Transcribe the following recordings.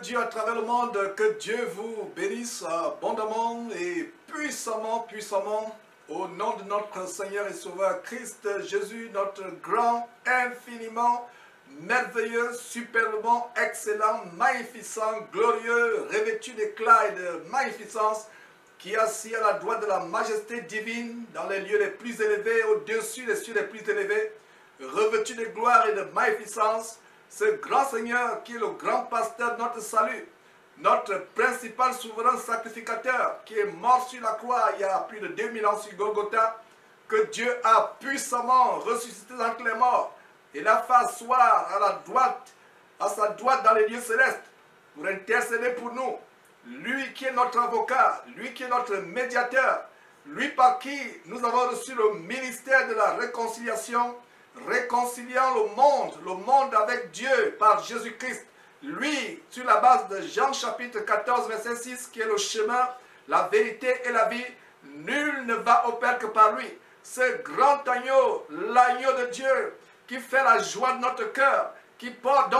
Dieu à travers le monde, que Dieu vous bénisse abondamment et puissamment, puissamment, au nom de notre Seigneur et Sauveur Christ Jésus, notre grand, infiniment, merveilleux, superbement, excellent, magnificent, glorieux, revêtu d'éclat et de magnificence, qui est assis à la droite de la majesté divine, dans les lieux les plus élevés, au-dessus des cieux les plus élevés, revêtu de gloire et de magnificence, ce grand Seigneur qui est le grand pasteur de notre salut, notre principal souverain sacrificateur, qui est mort sur la croix il y a plus de 2000 ans sur Golgotha, que Dieu a puissamment ressuscité d'entre les morts et l'a fait asseoir à sa droite dans les lieux célestes, pour intercéder pour nous. Lui qui est notre avocat, lui qui est notre médiateur, lui par qui nous avons reçu le ministère de la réconciliation, réconciliant le monde avec Dieu par Jésus-Christ. Lui, sur la base de Jean chapitre 14, verset 6, qui est le chemin, la vérité et la vie, nul ne va au Père que par lui. Ce grand agneau, l'agneau de Dieu, qui fait la joie de notre cœur, qui porte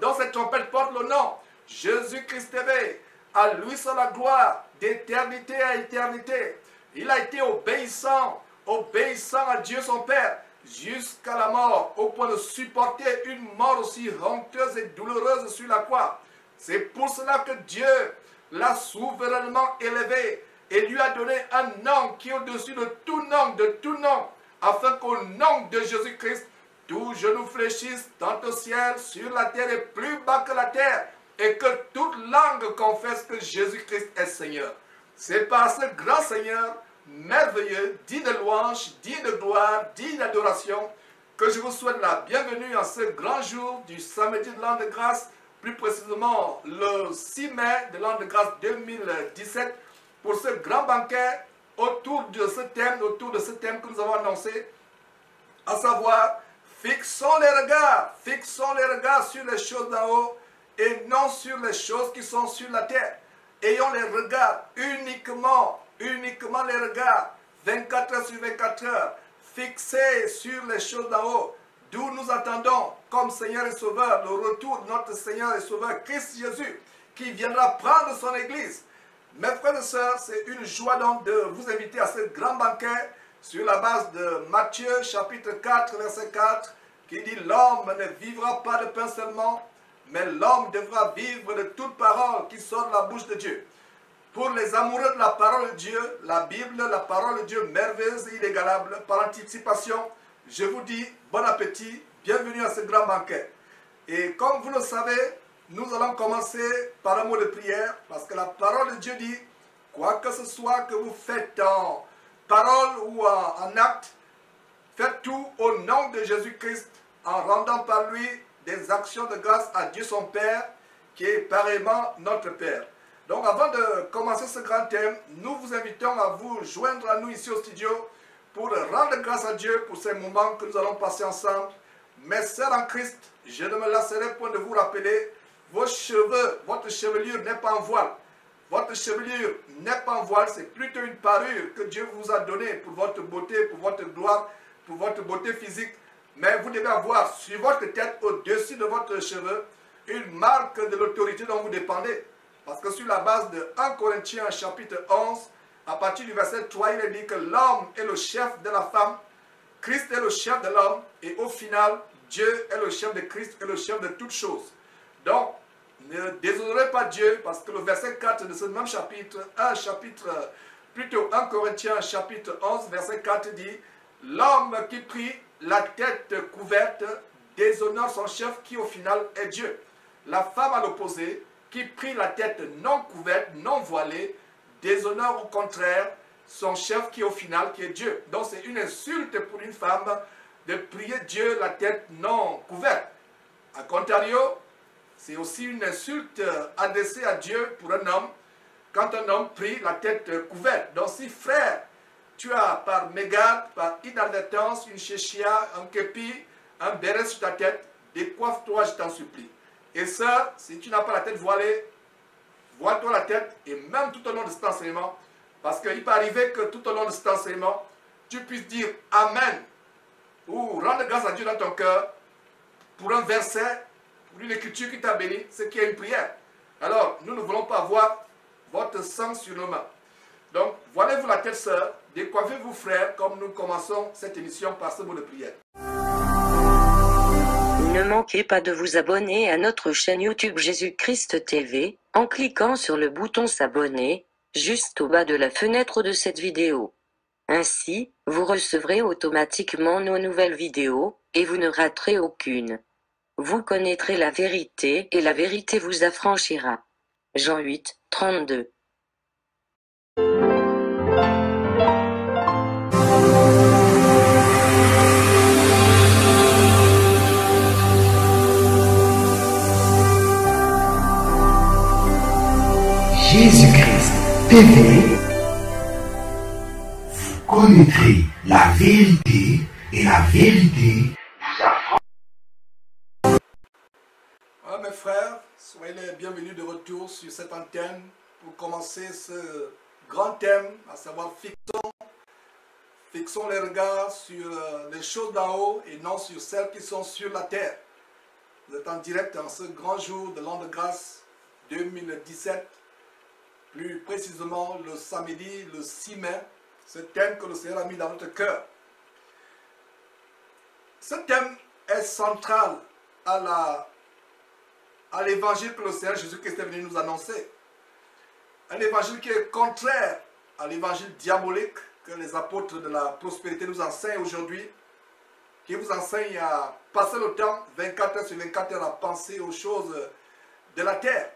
dans cette trompette porte le nom, Jésus-Christ élevé, à lui soit la gloire, d'éternité à éternité. Il a été obéissant à Dieu son Père, jusqu'à la mort, au point de supporter une mort aussi honteuse et douloureuse sur la croix. C'est pour cela que Dieu l'a souverainement élevé et lui a donné un nom qui est au-dessus de tout nom, afin qu'au nom de Jésus-Christ, tout genou fléchisse tant au ciel, sur la terre et plus bas que la terre, et que toute langue confesse que Jésus-Christ est Seigneur. C'est par ce grand Seigneur merveilleux, digne de louange, digne de gloire, digne d'adoration, que je vous souhaite la bienvenue en ce grand jour du samedi de l'an de grâce, plus précisément le 6 mai de l'an de grâce 2017, pour ce grand banquet autour de ce thème que nous avons annoncé, à savoir, fixons les regards sur les choses d'en haut et non sur les choses qui sont sur la terre. Ayons les regards uniquement les regards, 24 heures sur 24 heures, fixés sur les choses d'en haut, d'où nous attendons, comme Seigneur et Sauveur, le retour de notre Seigneur et Sauveur Christ Jésus, qui viendra prendre son Église. Mes frères et sœurs, c'est une joie donc de vous inviter à ce grand banquet sur la base de Matthieu chapitre 4, verset 4, qui dit « L'homme ne vivra pas de pain seulement, mais l'homme devra vivre de toute parole qui sort de la bouche de Dieu. » Pour les amoureux de la parole de Dieu, la Bible, la parole de Dieu merveilleuse et inégalable, par anticipation, je vous dis bon appétit, bienvenue à ce grand banquet. Et comme vous le savez, nous allons commencer par un mot de prière, parce que la parole de Dieu dit, quoi que ce soit que vous faites en parole ou en acte, faites tout au nom de Jésus-Christ, en rendant par lui des actions de grâce à Dieu son Père, qui est pareillement notre Père. Donc avant de commencer ce grand thème, nous vous invitons à vous joindre à nous ici au studio pour rendre grâce à Dieu pour ces moments que nous allons passer ensemble. Mes sœurs en Christ, je ne me lasserai point de vous rappeler, vos cheveux, votre chevelure n'est pas en voile. Votre chevelure n'est pas en voile, c'est plutôt une parure que Dieu vous a donnée pour votre beauté, pour votre gloire, pour votre beauté physique. Mais vous devez avoir sur votre tête, au-dessus de votre cheveu, une marque de l'autorité dont vous dépendez. Parce que sur la base de 1 Corinthiens chapitre 11, à partir du verset 3, il est dit que l'homme est le chef de la femme, Christ est le chef de l'homme, et au final, Dieu est le chef de Christ et le chef de toutes choses. Donc, ne déshonorez pas Dieu, parce que le verset 4 de ce même chapitre, 1 Corinthiens chapitre 11, verset 4 dit, l'homme qui prie la tête couverte déshonore son chef qui au final est Dieu. La femme à l'opposé, qui prie la tête non couverte, non voilée, déshonore au contraire son chef qui au final, qui est Dieu. Donc c'est une insulte pour une femme de prier Dieu la tête non couverte. A contrario, c'est aussi une insulte adressée à Dieu pour un homme, quand un homme prie la tête couverte. Donc si frère, tu as par mégarde, par inadvertance, une chéchia, un képi, un béret sur ta tête, décoiffe-toi, je t'en supplie. Et ça, si tu n'as pas la tête voilée, voile-toi la tête, et même tout au long de cet enseignement, parce qu'il peut arriver que tout au long de cet enseignement, tu puisses dire Amen, ou rendre grâce à Dieu dans ton cœur, pour un verset, pour une écriture qui t'a béni, ce qui est une prière. Alors, nous ne voulons pas voir votre sang sur nos mains. Donc, voilez-vous la tête, sœur, décoiffez-vous, frère, comme nous commençons cette émission par ce mot de prière. Ne manquez pas de vous abonner à notre chaîne YouTube Jésus-Christ TV, en cliquant sur le bouton s'abonner, juste au bas de la fenêtre de cette vidéo. Ainsi, vous recevrez automatiquement nos nouvelles vidéos, et vous ne raterez aucune. Vous connaîtrez la vérité, et la vérité vous affranchira. Jean 8, 32. Jésus-Christ TV, vous connaîtrez la vérité et la vérité vous affranchira. Voilà, mes frères, soyez les bienvenus de retour sur cette antenne pour commencer ce grand thème, à savoir fixons les regards sur les choses d'en haut et non sur celles qui sont sur la terre. Vous êtes en direct en ce grand jour de l'an de grâce 2017, plus précisément le samedi, le 6 mai, ce thème que le Seigneur a mis dans notre cœur. Ce thème est central à l'évangile que le Seigneur Jésus-Christ est venu nous annoncer. Un évangile qui est contraire à l'évangile diabolique que les apôtres de la prospérité nous enseignent aujourd'hui, qui vous enseigne à passer le temps 24 heures sur 24 heures à penser aux choses de la terre,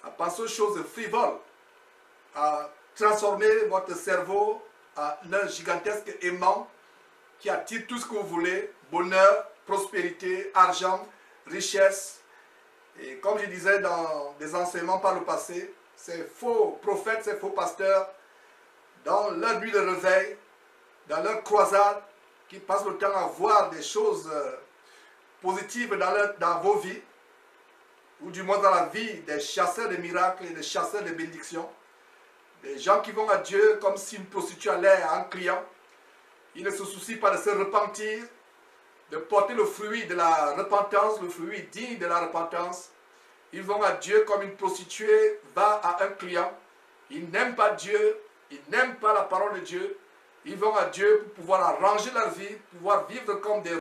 à penser aux choses frivoles, à transformer votre cerveau en un gigantesque aimant qui attire tout ce que vous voulez, bonheur, prospérité, argent, richesse. Et comme je disais dans des enseignements par le passé, ces faux prophètes, ces faux pasteurs, dans leur nuit de réveil, dans leur croisade, qui passent le temps à voir des choses positives dans vos vies, ou du moins dans la vie des chasseurs de miracles et des chasseurs de bénédictions, des gens qui vont à Dieu comme si une prostituée allait à un client. Ils ne se soucient pas de se repentir, de porter le fruit de la repentance, le fruit digne de la repentance. Ils vont à Dieu comme une prostituée va à un client. Ils n'aiment pas Dieu, ils n'aiment pas la parole de Dieu. Ils vont à Dieu pour pouvoir arranger leur vie, pouvoir vivre comme des